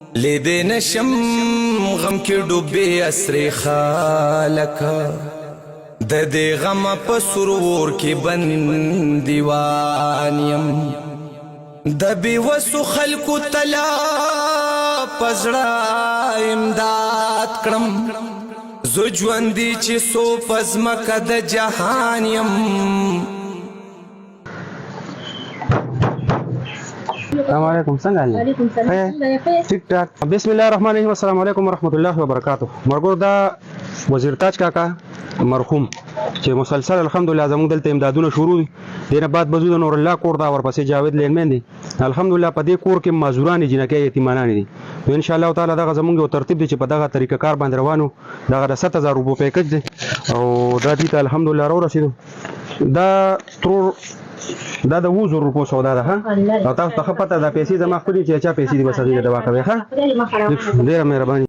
لیدې نشم غم کې ډوبې اسرې خالکه د دې غم په سرور کې بندیوان یم د بېوسو خلکو تلا پزړه امداد کړم زه ژوندي چې څو په ځمکه د جهان یم. السلام علیکم څنګه یې؟ وعلیکم السلام. ټیک ټاک. بسم الله الرحمن الرحیم. السلام علیکم ورحمۃ اللہ وبرکاتہ. مرګور دا وزیر تاج کاکا مرحوم چې مسلسل الحمدلله زموږ دلته امدادونه شروع دي. دینه بعد بزو د نور الله کور دا ورپسې جاوید لینمن دي. الحمدلله په دې کور کې معذوران جنکه یتیمانان دي. ان شاء الله تعالی دغه زموږ یو ترتیب دي چې په دغه طریقه کار باندې روانو. دغه 7000 روپیه پیکج دي او دا دي ته الحمدلله را رسیدو. دا تر دا د 2000 روپو سودا ده ها او تاسو ته پته ده پیسې زما خپلې چې چا پیسې دي بس هغه دوا کوي ها. ډیره مهرباني.